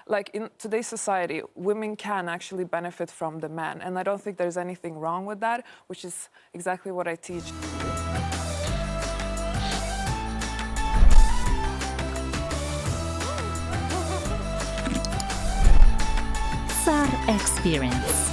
like in today's society, women can actually benefit from the men. And I don't think there's anything wrong with that, which is exactly what I teach. SAR Experience.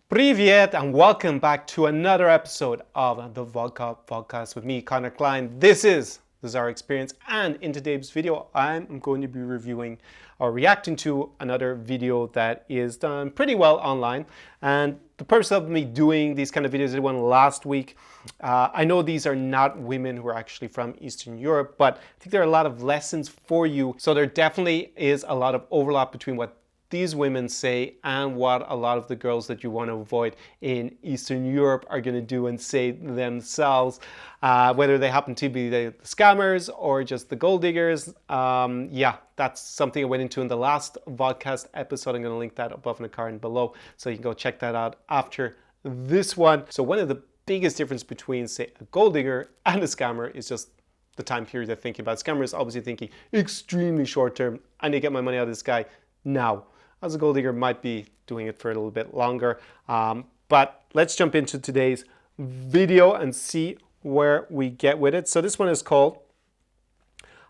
Привет and welcome back to another episode of the Vodka Podcast with me, Connor Klein. This is the SAR Experience, and in today's video, I'm going to be reviewing or reacting to another video that is done pretty well online. And the purpose of me doing these kind of videos, I did one last week. I know these are not women who are actually from Eastern Europe, but I think there are a lot of lessons for you. So there definitely is a lot of overlap between what these women say and what a lot of the girls that you want to avoid in Eastern Europe are going to do and say themselves, whether they happen to be the scammers or just the gold diggers. Yeah, that's something I went into in the last podcast episode. I'm going to link that above in the card and below, so you can go check that out after this one. So one of the biggest difference between, say, a gold digger and a scammer is just the time period they're thinking about. Scammers obviously thinking extremely short term. I need to get my money out of this guy now. As a gold digger, might be doing it for a little bit longer. But let's jump into today's video and see where we get with it. So this one is called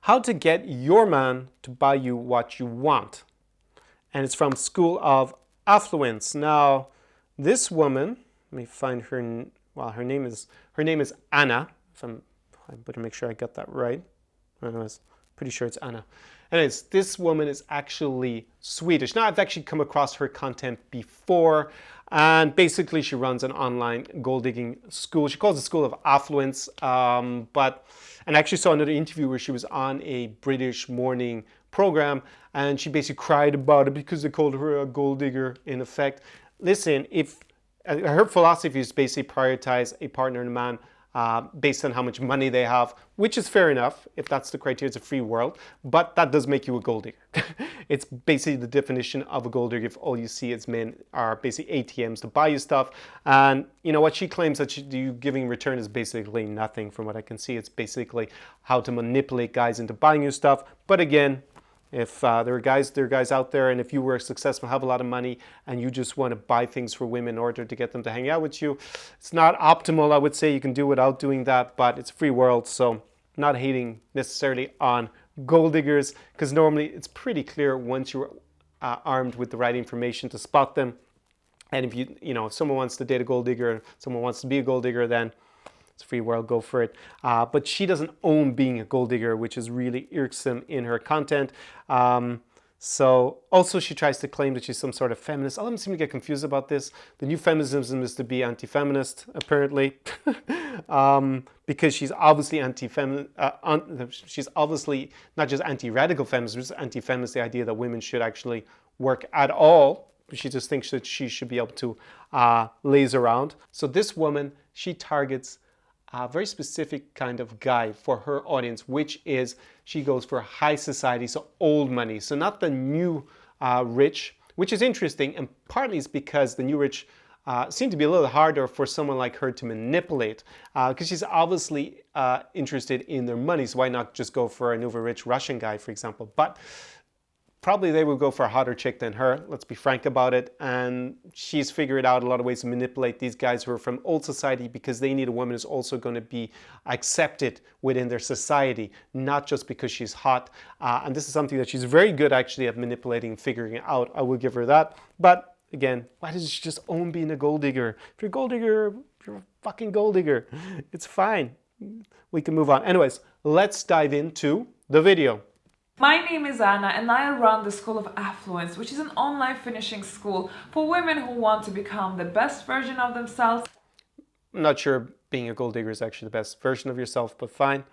How to Get Your Man to Buy You What You Want. And it's from School of Affluence. Now, this woman, let me find her, well, her name is Anna. I better make sure I got that right. I was pretty sure it's Anna. Anyways, this woman is actually Swedish. Now, I've actually come across her content before, and basically she runs an online gold digging school. She calls it School of Affluence, and I actually saw another interview where she was on a British morning program, and she basically cried about it because they called her a gold digger in effect. Listen, if her philosophy is basically prioritize a partner and a man based on how much money they have, which is fair enough if that's the criteria. It's a free world, but that does make you a gold digger. It's basically the definition of a gold digger if all you see is men are basically ATMs to buy you stuff. And you know what she claims that you giving in return is basically nothing. From what I can see, it's basically how to manipulate guys into buying you stuff. But again, if there are guys out there, and if you were successful, have a lot of money, and you just want to buy things for women in order to get them to hang out with you, it's not optimal. I would say you can do without doing that, but it's a free world, so not hating necessarily on gold diggers, because normally it's pretty clear once you're armed with the right information to spot them. And if if someone wants to date a gold digger, someone wants to be a gold digger, then it's a free world, go for it. But she doesn't own being a gold digger, which is really irksome in her content. So also she tries to claim that she's some sort of feminist. I seem to get confused about this. The new feminism is to be anti-feminist, apparently, because she's obviously she's obviously not just anti-radical feminist, but just anti-feminist, the idea that women should actually work at all. She just thinks that she should be able to laze around. So this woman, she targets a very specific kind of guy for her audience, which is she goes for high society, so old money. So not the new rich, which is interesting, and partly it's because the new rich seem to be a little harder for someone like her to manipulate, because she's obviously interested in their money, so why not just go for an uber rich Russian guy, for example? But probably they would go for a hotter chick than her, let's be frank about it. And she's figured out a lot of ways to manipulate these guys who are from old society, because they need a woman who's also going to be accepted within their society, not just because she's hot. And this is something that she's very good actually at manipulating and figuring out. I will give her that. But again, why does she just own being a gold digger? If you're a gold digger, you're a fucking gold digger. It's fine. We can move on. Anyways, let's dive into the video. My name is Anna, and I run the School of Affluence, which is an online finishing school for women who want to become the best version of themselves. I'm not sure being a gold digger is actually the best version of yourself, but fine.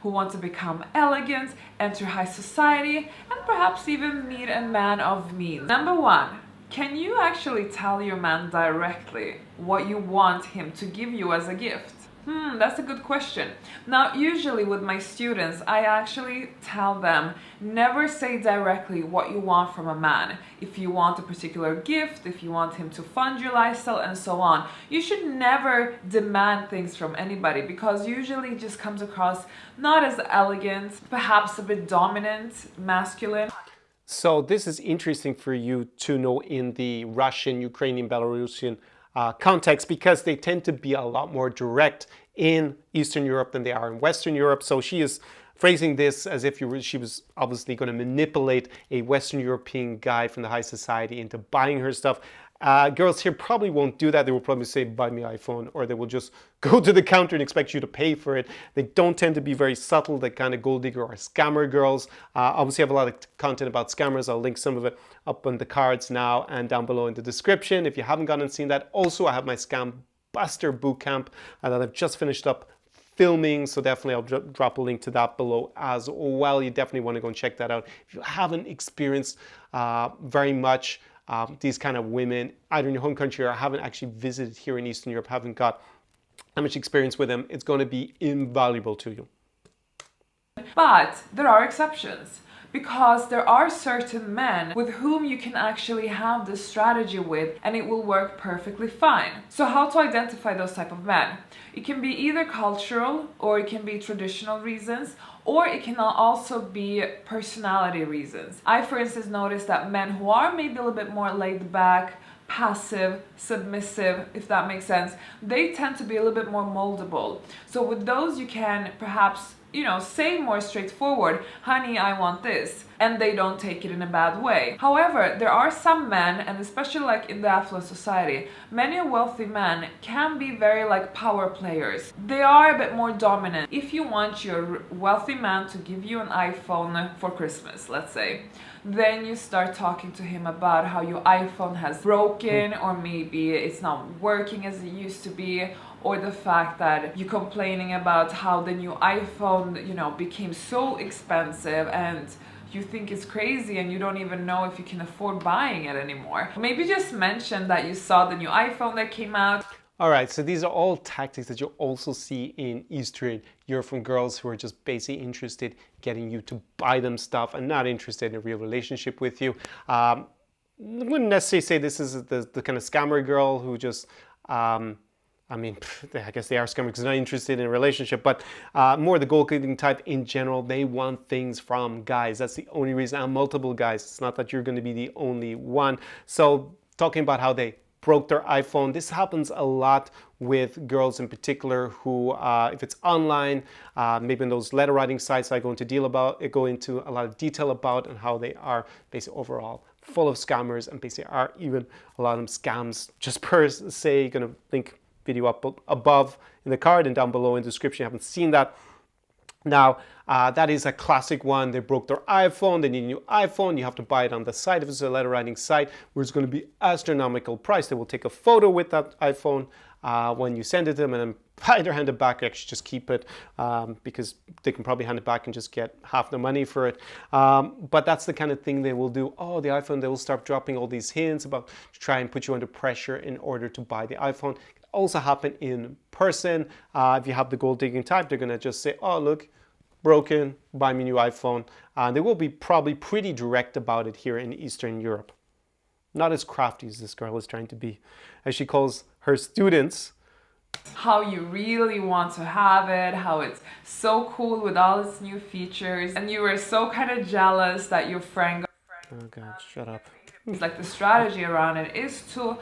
Who want to become elegant, enter high society, and perhaps even meet a man of means. Number one, can you actually tell your man directly what you want him to give you as a gift? That's a good question. Now, usually with my students, I actually tell them, never say directly what you want from a man. If you want a particular gift, if you want him to fund your lifestyle, and so on, you should never demand things from anybody, because usually it just comes across not as elegant, perhaps a bit dominant, masculine. So this is interesting for you to know in the Russian, Ukrainian, Belarusian context, because they tend to be a lot more direct in Eastern Europe than they are in Western Europe. So she is phrasing this as if she was obviously going to manipulate a Western European guy from the high society into buying her stuff. Girls here probably won't do that. They will probably say, buy me iPhone, or they will just go to the counter and expect you to pay for it. They don't tend to be very subtle, the kind of gold digger or scammer girls. Obviously, I have a lot of content about scammers. I'll link some of it up on the cards now and down below in the description if you haven't gone and seen that. Also, I have my Scam Buster Bootcamp that I've just finished up filming, so definitely I'll drop a link to that below as well. You definitely want to go and check that out. If you haven't experienced very much these kind of women, either in your home country or haven't actually visited here in Eastern Europe, haven't got that much experience with them, it's going to be invaluable to you. But there are exceptions, because there are certain men with whom you can actually have this strategy with and it will work perfectly fine. So how to identify those type of men? It can be either cultural, or it can be traditional reasons, or it can also be personality reasons. I, for instance, noticed that men who are maybe a little bit more laid back, passive, submissive, if that makes sense, they tend to be a little bit more moldable. So with those you can perhaps, say more straightforward, honey, I want this, and they don't take it in a bad way. However, there are some men, and especially like in the affluent society, many wealthy men can be very like power players. They are a bit more dominant. If you want your wealthy man to give you an iPhone for Christmas, let's say, then you start talking to him about how your iPhone has broken, or maybe it's not working as it used to be, or the fact that you're complaining about how the new iPhone, became so expensive and you think it's crazy and you don't even know if you can afford buying it anymore. Maybe just mention that you saw the new iPhone that came out. All right, so these are all tactics that you'll also see in Eastern Europe from girls who are just basically interested in getting you to buy them stuff and not interested in a real relationship with you. I wouldn't necessarily say this is the kind of scammer girl who just, I guess they are scammers because they're not interested in a relationship, but more the gold-digging type in general. They want things from guys. That's the only reason. And multiple guys. It's not that you're going to be the only one. So talking about how they broke their iPhone. This happens a lot with girls in particular who, if it's online, maybe in those letter writing sites I go into a lot of detail about, and how they are basically overall full of scammers, and basically are even a lot of them scams just per se. Going to link video up above in the card and down below in the description. You haven't seen that. Now, that is a classic one. They broke their iPhone, they need a new iPhone, you have to buy it on the site if it's a letter writing site, where it's going to be astronomical price. They will take a photo with that iPhone when you send it to them, and then either hand it back or actually just keep it, because they can probably hand it back and just get half the money for it. But that's the kind of thing they will do. Oh, the iPhone, they will start dropping all these hints about to try and put you under pressure in order to buy the iPhone. It can also happen in person. If you have the gold digging type, they're going to just say, oh, look, broken, buy me a new iPhone. They will be probably pretty direct about it here in Eastern Europe. Not as crafty as this girl is trying to be, as she calls her students. How you really want to have it, how it's so cool with all its new features, and you were so kind of jealous that your friend got Oh God, shut up. like the strategy around it is to,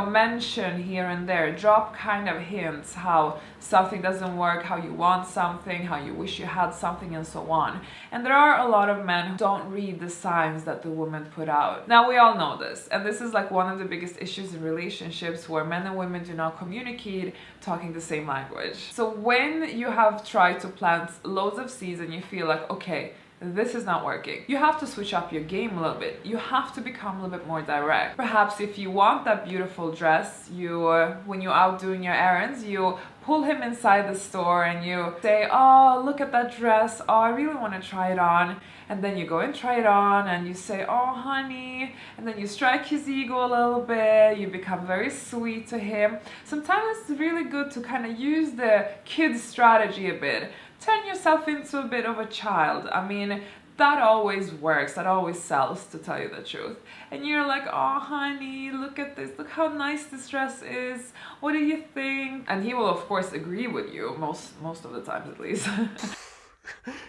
mention here and there, drop kind of hints how something doesn't work, how you want something, how you wish you had something, and so on. And there are a lot of men who don't read the signs that the women put out. Now, we all know this, and this is like one of the biggest issues in relationships, where men and women do not communicate talking the same language. So when you have tried to plant loads of seeds and you feel like, okay, this is not working, you have to switch up your game a little bit. You have to become a little bit more direct. Perhaps if you want that beautiful dress, when you're out doing your errands, you pull him inside the store and you say, oh, look at that dress, oh, I really want to try it on. And then you go and try it on and you say, oh honey, and then you strike his ego a little bit, you become very sweet to him. Sometimes it's really good to kind of use the kid strategy a bit. Turn yourself into a bit of a child. I mean, that always works, that always sells, to tell you the truth. And you're like, oh honey, look at this, look how nice this dress is, what do you think? And he will of course agree with you, most of the times at least.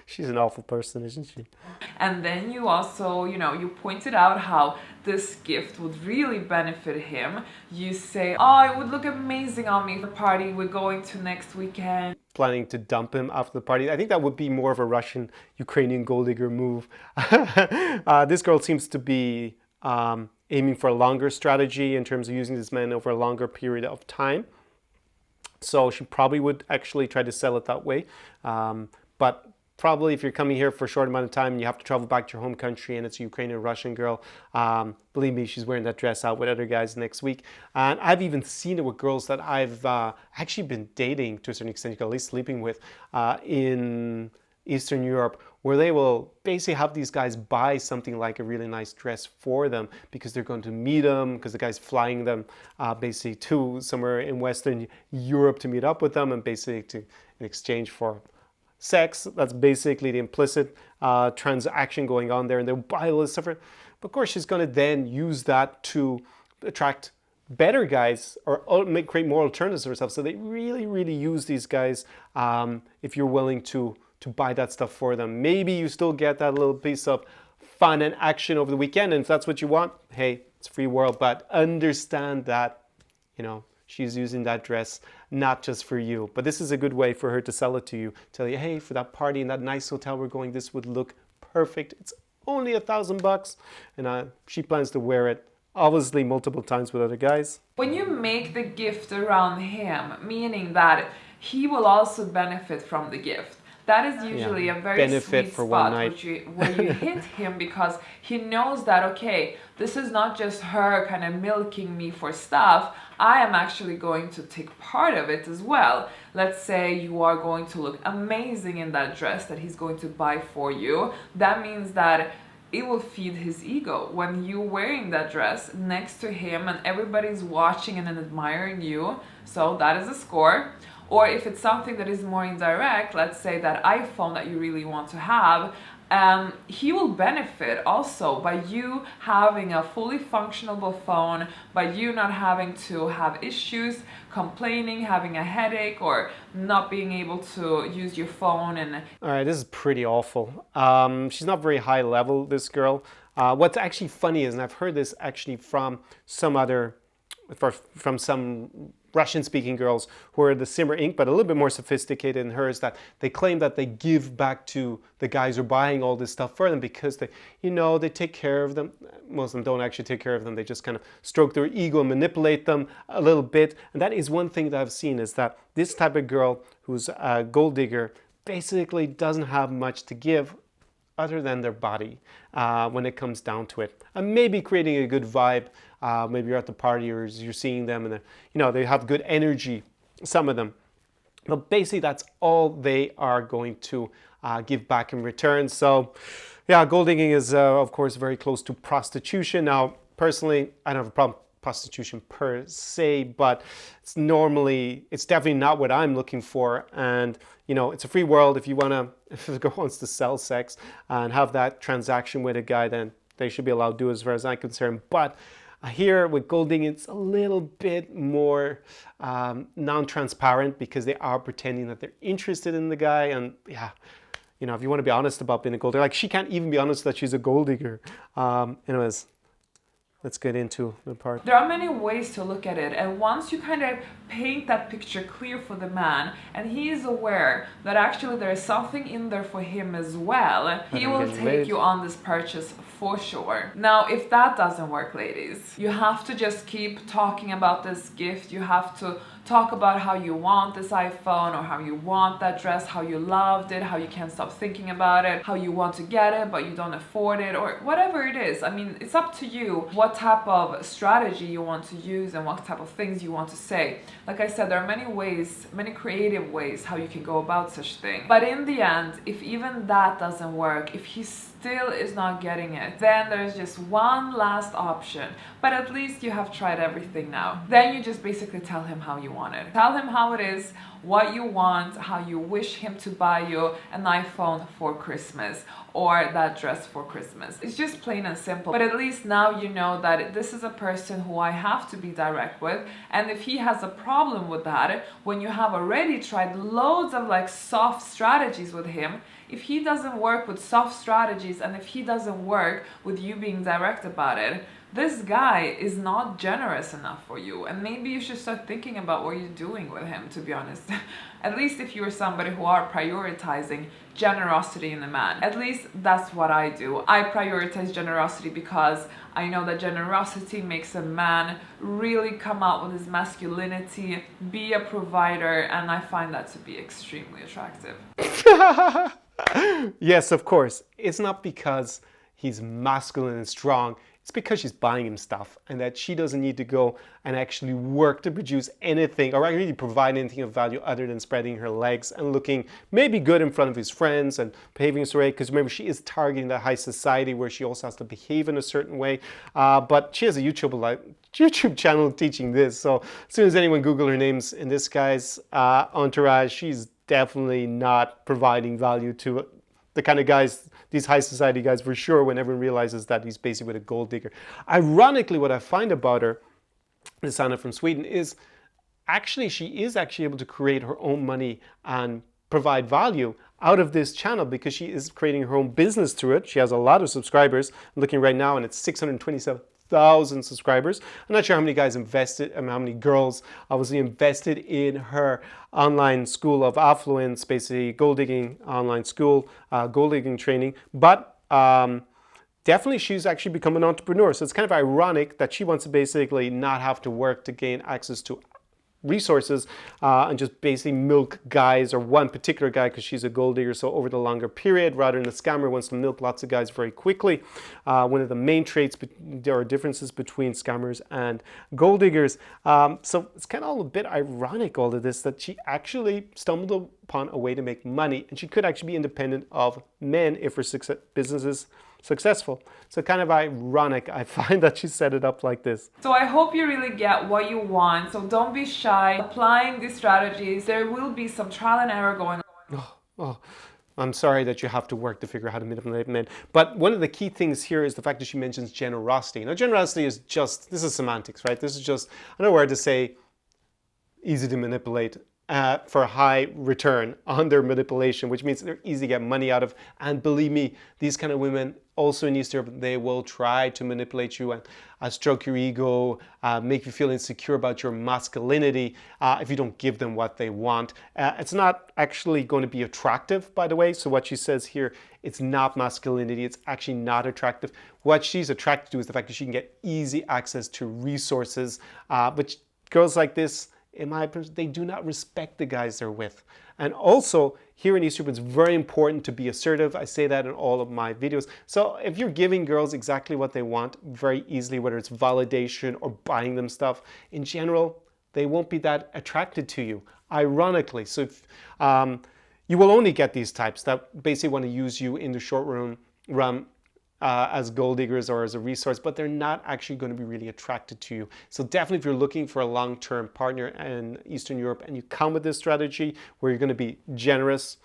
She's an awful person, isn't she? And then you also, you pointed out how this gift would really benefit him. You say, oh, it would look amazing on me for the party we're going to next weekend. Planning to dump him after the party. I think that would be more of a Russian, Ukrainian gold digger move. This girl seems to be aiming for a longer strategy in terms of using this man over a longer period of time. So she probably would actually try to sell it that way. But probably if you're coming here for a short amount of time and you have to travel back to your home country and it's a Ukrainian Russian girl, believe me, she's wearing that dress out with other guys next week. And I've even seen it with girls that I've actually been dating to a certain extent, at least sleeping with, in Eastern Europe, where they will basically have these guys buy something like a really nice dress for them because they're going to meet them, because the guy's flying them basically to somewhere in Western Europe to meet up with them, and basically in exchange for sex. That's basically the implicit transaction going on there, and they'll buy all this stuff. But of course, she's going to then use that to attract better guys or create more alternatives for herself. So they really use these guys if you're willing to buy that stuff for them. Maybe you still get that little piece of fun and action over the weekend, and if that's what you want, hey, it's a free world. But understand that, she's using that dress not just for you, but this is a good way for her to sell it to you. Tell you, hey, for that party in that nice hotel we're going, this would look perfect. It's only $1,000, and she plans to wear it obviously multiple times with other guys. When you make the gift around him, meaning that he will also benefit from the gift, that is usually a very sweet for spot one night. where you hit him, because he knows that, okay, this is not just her kind of milking me for stuff. I am actually going to take part of it as well. Let's say you are going to look amazing in that dress that he's going to buy for you. That means that it will feed his ego when you're wearing that dress next to him and everybody's watching and admiring you. So that is a score. Or if it's something that is more indirect, let's say that iPhone that you really want to have, he will benefit also by you having a fully functional phone, by you not having to have issues, complaining, having a headache, or not being able to use your phone. And all right, this is pretty awful. She's not very high level, this girl. What's actually funny is, and I've heard this actually from some Russian-speaking girls who are the Simmer Inc., but a little bit more sophisticated than hers, that they claim that they give back to the guys who are buying all this stuff for them because they take care of them. Most of them don't actually take care of them. They just kind of stroke their ego and manipulate them a little bit. And that is one thing that I've seen, is that this type of girl who's a gold digger basically doesn't have much to give other than their body when it comes down to it. And maybe creating a good vibe. Maybe you're at the party or you're seeing them and they have good energy, some of them. But basically that's all they are going to give back in return. So yeah, gold digging is of course very close to prostitution. Now personally, I don't have a problem with prostitution per se, but it's definitely not what I'm looking for. And it's a free world. If a girl wants to sell sex and have that transaction with a guy, then they should be allowed to do it, as far as I'm concerned. But here with gold digging, it's a little bit more non-transparent, because they are pretending that they're interested in the guy. And yeah, if you want to be honest about being a gold digger, like she can't even be honest that she's a gold digger. Anyways, let's get into the part. There are many ways to look at it, and once you kind of paint that picture clear for the man and he is aware that actually there is something in there for him as well, he will take you on this purchase for sure. Now, if that doesn't work, ladies, you have to just keep talking about this gift. You have to talk about how you want this iPhone, or how you want that dress, how you loved it, how you can't stop thinking about it, how you want to get it but you don't afford it, or whatever it is. I mean, it's up to you what type of strategy you want to use and what type of things you want to say. Like I said, there are many ways, many creative ways how you can go about such thing. But in the end, if even that doesn't work, if he still is not getting it, then there's just one last option. But at least you have tried everything now. Then you just basically tell him how you want it. Tell him how it is, what you want, how you wish him to buy you an iPhone for Christmas or that dress for Christmas. It's just plain and simple. But at least now you know that this is a person who I have to be direct with. And if he has a problem with that, when you have already tried loads of like soft strategies with him, if he doesn't work with soft strategies and if he doesn't work with you being direct about it, this guy is not generous enough for you, and maybe you should start thinking about what you're doing with him, to be honest. At least if you're somebody who are prioritizing generosity in a man. At least that's what I do. I prioritize generosity because I know that generosity makes a man really come out with his masculinity, be a provider, and I find that to be extremely attractive. Yes, of course. It's not because he's masculine and strong. It's because she's buying him stuff, and that she doesn't need to go and actually work to produce anything or really provide anything of value other than spreading her legs and looking maybe good in front of his friends and behaving a certain way. Because remember, she is targeting the high society where she also has to behave in a certain way. But she has a YouTube channel teaching this. So as soon as anyone Google her names in this guy's entourage, she's definitely not providing value to the kind of guys, these high society guys, for sure, when everyone realizes that he's basically with a gold digger. Ironically, what I find about her, this Anna from Sweden, is actually she is actually able to create her own money and provide value out of this channel because she is creating her own business through it. She has a lot of subscribers. I'm looking right now and it's 627,000 subscribers. I'm not sure how many guys invested, how many girls obviously invested in her online school of affluence, basically gold digging online school, gold digging training. But definitely she's actually become an entrepreneur. So it's kind of ironic that she wants to basically not have to work to gain access to resources and just basically milk guys or one particular guy because she's a gold digger. So over the longer period, rather than a scammer wants to milk lots of guys very quickly. One of the main traits, there are differences between scammers and gold diggers. So it's kind of all a bit ironic, all of this, that she actually stumbled upon a way to make money, and she could actually be independent of men if her business is successful. So kind of ironic, I find, that she set it up like this. So I hope you really get what you want. So don't be shy applying these strategies. There will be some trial and error going on. I'm sorry that you have to work to figure out how to manipulate men. But one of the key things here is the fact that she mentions generosity. Now, generosity is just, this is semantics, right? This is just another word to say easy to manipulate for a high return on their manipulation, which means they're easy to get money out of. And believe me, these kind of women also in Eastern Europe, they will try to manipulate you and stroke your ego, make you feel insecure about your masculinity if you don't give them what they want. It's not actually going to be attractive, by the way. So what she says here, it's not masculinity. It's actually not attractive. What she's attracted to is the fact that she can get easy access to resources. But girls like this, in my opinion, they do not respect the guys they're with. And also, here in Eastern Europe, it's very important to be assertive. I say that in all of my videos. So if you're giving girls exactly what they want very easily, whether it's validation or buying them stuff, in general, they won't be that attracted to you, ironically. So if, you will only get these types that basically want to use you in the short run as gold diggers or as a resource, but they're not actually going to be really attracted to you. So definitely if you're looking for a long-term partner in Eastern Europe and you come with this strategy where you're going to be generous,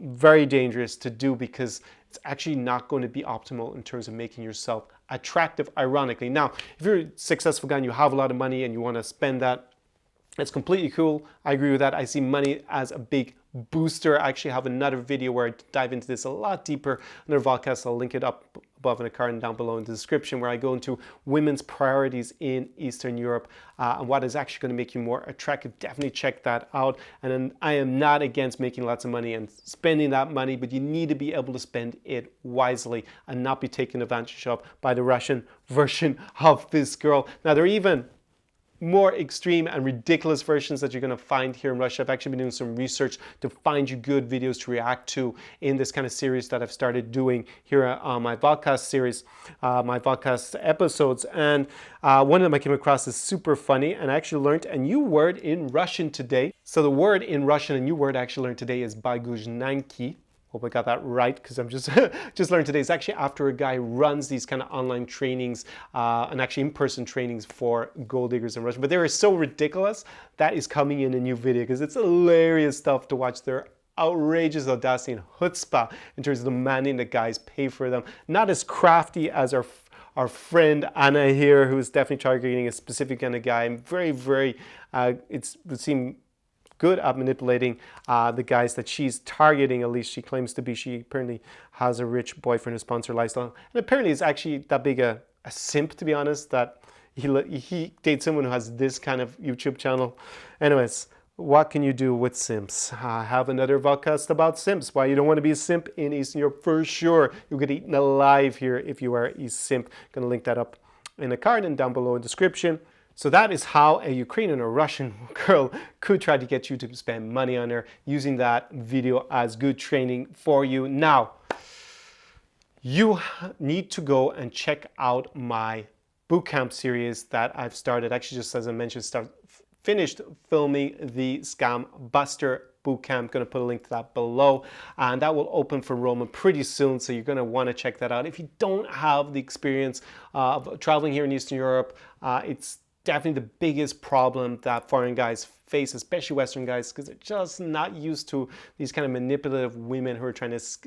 very dangerous to do because it's actually not going to be optimal in terms of making yourself attractive, ironically. Now, if you're a successful guy and you have a lot of money and you want to spend that, it's completely cool. I agree with that. I see money as a big booster. I actually have another video where I dive into this a lot deeper. Another podcast, I'll link it up above in a card and down below in the description, where I go into women's priorities in Eastern Europe and what is actually going to make you more attractive. Definitely check that out. And then I am not against making lots of money and spending that money, but you need to be able to spend it wisely and not be taken advantage of by the Russian version of this girl. Now, there are even more extreme and ridiculous versions that you're going to find here in Russia. I've actually been doing some research to find you good videos to react to in this kind of series that I've started doing here on my podcast series, my podcast episodes. And one of them I came across is super funny, and I actually learned a new word in Russian today. So the word in Russian, a new word I actually learned today is baguznanki. Hope I got that right, because I'm just learned today. It's actually after a guy runs these kind of online trainings and actually in-person trainings for gold diggers in Russia. But they are so ridiculous that is coming in a new video because it's hilarious stuff to watch. Their outrageous audacity and chutzpah in terms of demanding that guys pay for them. Not as crafty as our friend Anna here, who is definitely targeting a specific kind of guy. I'm very, very, it would seem good at manipulating the guys that she's targeting. At least she claims to be. She apparently has a rich boyfriend who sponsors her lifestyle, and apparently is actually that big a simp, to be honest, that he dates someone who has this kind of YouTube channel. Anyways, what can you do with simps? I have another podcast about simps. Why you don't want to be a simp in Eastern Europe for sure. You'll get eaten alive here if you are a simp. Gonna link that up in the card and down below in the description. So that is how a Ukrainian or Russian girl could try to get you to spend money on her, using that video as good training for you. Now, you need to go and check out my bootcamp series that I've started. Actually, just as I mentioned, finished filming the Scam Buster Bootcamp. Going to put a link to that below, and that will open for enrollment pretty soon, so you're going to want to check that out. If you don't have the experience of traveling here in Eastern Europe, it's definitely the biggest problem that foreign guys face, especially Western guys, because they're just not used to these kind of manipulative women who are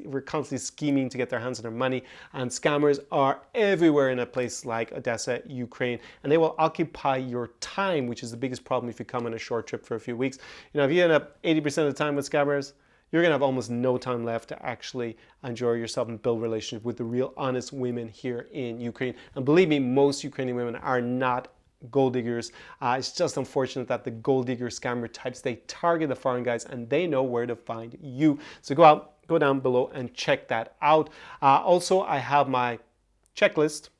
we're constantly scheming to get their hands on their money. And scammers are everywhere in a place like Odessa, Ukraine, and they will occupy your time, which is the biggest problem if you come on a short trip for a few weeks. You know, if you end up 80% of the time with scammers, you're gonna have almost no time left to actually enjoy yourself and build relationships with the real honest women here in Ukraine. And believe me, most Ukrainian women are not gold diggers. It's just unfortunate that the gold digger scammer types, they target the foreign guys and they know where to find you. So go down below and check that out. Also, I have my checklist,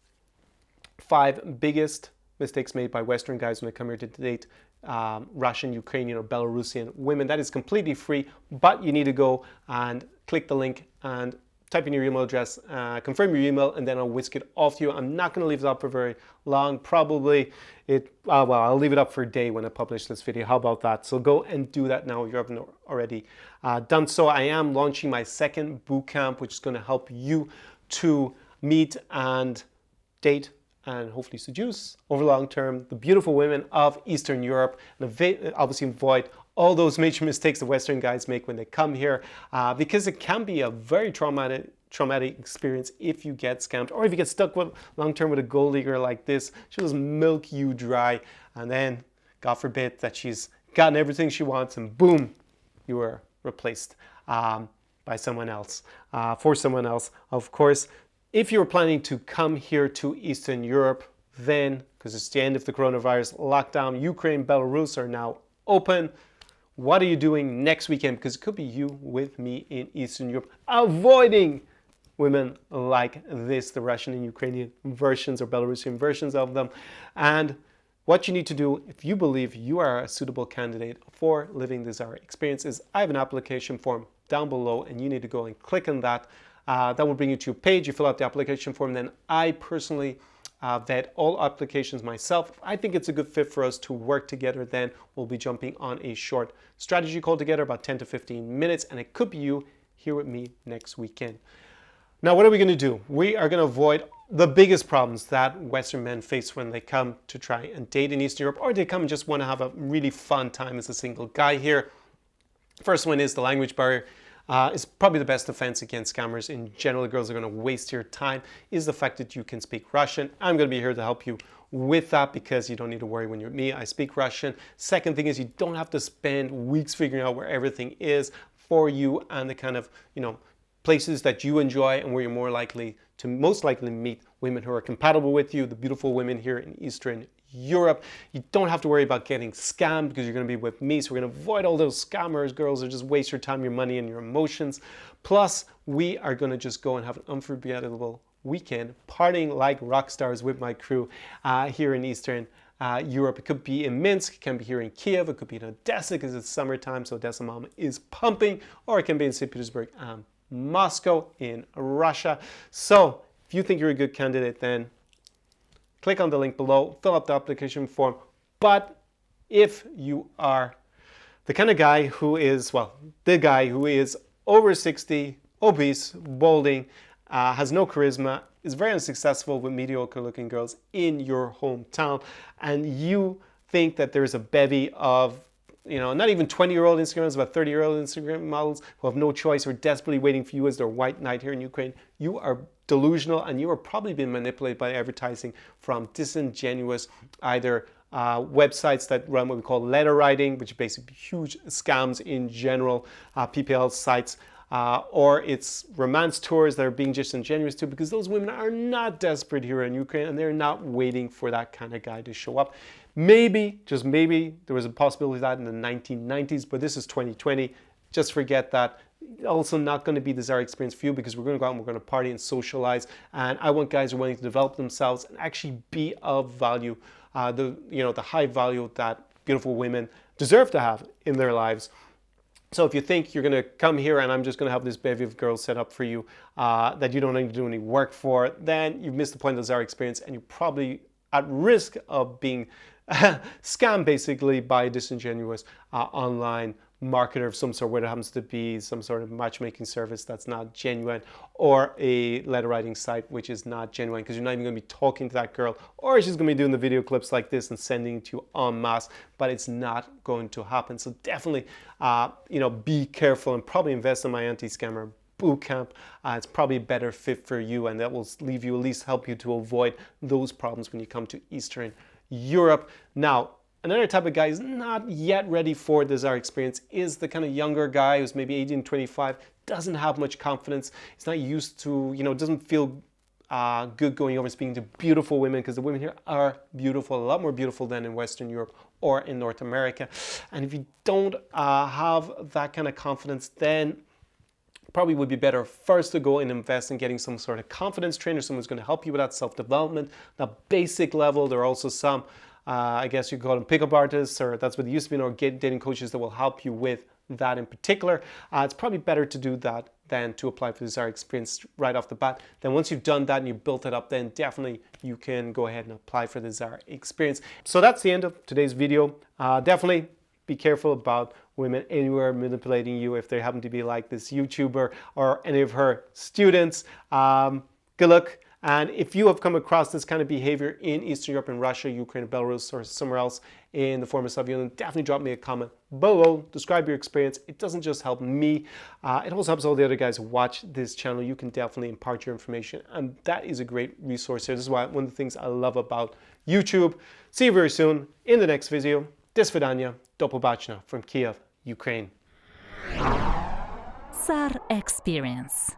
5 biggest mistakes made by Western guys when they come here to date Russian, Ukrainian, or Belarusian women. That is completely free, but you need to go and click the link and type in your email address, confirm your email, and then I'll whisk it off to you. I'm not going to leave it up for very long. Probably well, I'll leave it up for a day when I publish this video. How about that? So go and do that now if you haven't already done so. I am launching my second bootcamp, which is going to help you to meet and date and hopefully seduce over long term the beautiful women of Eastern Europe, and obviously avoid all those major mistakes the Western guys make when they come here, because it can be a very traumatic experience if you get scammed, or if you get stuck with long-term with a gold digger like this. She'll just milk you dry, and then God forbid that she's gotten everything she wants and boom, you were replaced by someone else, for someone else. Of course, if you're planning to come here to Eastern Europe, then, because it's the end of the coronavirus lockdown, Ukraine, Belarus are now open. What are you doing next weekend? Because it could be you with me in Eastern Europe, avoiding women like this, the Russian and Ukrainian versions or Belarusian versions of them. And what you need to do if you believe you are a suitable candidate for living the Zara experience is I have an application form down below, and you need to go and click on that. That will bring you to a page. You fill out the application form. Then I personally vet all applications myself. If I think it's a good fit for us to work together, then we'll be jumping on a short strategy call together, about 10 to 15 minutes, and it could be you here with me next weekend. Now, what are we going to do? We are going to avoid the biggest problems that Western men face when they come to try and date in Eastern Europe, or they come and just want to have a really fun time as a single guy here. First one is the language barrier. It's probably the best defense against scammers in general. Girls are going to waste your time, is the fact that you can speak Russian. I'm going to be here to help you with that, because you don't need to worry when you're with me. I speak Russian. Second thing is you don't have to spend weeks figuring out where everything is for you and the kind of, places that you enjoy and where you're most likely meet women who are compatible with you, the beautiful women here in Eastern Europe. You don't have to worry about getting scammed because you're going to be with me. So we're going to avoid all those scammers, girls that just waste your time, your money, and your emotions. Plus, we are going to just go and have an unforgettable weekend partying like rock stars with my crew here in Eastern Europe. It could be in Minsk, it can be here in Kiev, it could be in Odessa because it's summertime, so Odessa Mama is pumping, or it can be in St. Petersburg, Moscow in Russia. So if you think you're a good candidate, then click on the link below, fill up the application form. But if you are the kind of guy who is, the guy who is over 60, obese, balding, has no charisma, is very unsuccessful with mediocre looking girls in your hometown, and you think that there's a bevy of not even 20-year-old Instagrammers, but 30-year-old Instagram models who have no choice, who are desperately waiting for you as their white knight here in Ukraine, you are delusional, and you are probably being manipulated by advertising from disingenuous, either websites that run what we call letter writing, which are basically huge scams in general, PPL sites, or it's romance tours that are being disingenuous too, because those women are not desperate here in Ukraine and they're not waiting for that kind of guy to show up. Maybe, just maybe, there was a possibility of that in the 1990s, but this is 2020. Just forget that. Also not going to be the Zara experience for you, because we're going to go out and we're going to party and socialize. And I want guys who are willing to develop themselves and actually be of value, the high value that beautiful women deserve to have in their lives. So if you think you're going to come here and I'm just going to have this bevy of girls set up for you that you don't need to do any work for, then you've missed the point of the Zara experience, and you're probably at risk of being scammed basically by a disingenuous online marketer of some sort, whether it happens to be some sort of matchmaking service that's not genuine, or a letter writing site which is not genuine, because you're not even going to be talking to that girl, or she's going to be doing the video clips like this and sending it to you en masse, but it's not going to happen. So definitely be careful, and probably invest in my anti-scammer bootcamp. It's probably a better fit for you, and that will leave you, at least help you to avoid those problems when you come to Eastern Europe. Now, another type of guy who's not yet ready for the Zara experience is the kind of younger guy who's maybe 18, 25, doesn't have much confidence. He's not used to, doesn't feel good going over and speaking to beautiful women, because the women here are beautiful, a lot more beautiful than in Western Europe or in North America. And if you don't have that kind of confidence, then probably would be better first to go and invest in getting some sort of confidence trainer, someone who's going to help you with that self-development, that basic level. There are also some, I guess you could call them pickup artists, or that's what they used to be, or dating coaches that will help you with that in particular. It's probably better to do that than to apply for the Zara experience right off the bat. Then once you've done that and you've built it up, then definitely you can go ahead and apply for the Zara experience. So that's the end of today's video. Definitely be careful about women anywhere manipulating you if they happen to be like this YouTuber or any of her students. Good luck. And if you have come across this kind of behavior in Eastern Europe, in Russia, Ukraine, Belarus, or somewhere else in the former Soviet Union, definitely drop me a comment below. Describe your experience. It doesn't just help me, it also helps all the other guys who watch this channel. You can definitely impart your information, and that is a great resource here. This is why one of the things I love about YouTube. See you very soon in the next video. Do svidaniya, do pobachення from Kiev, Ukraine. SAR Experience.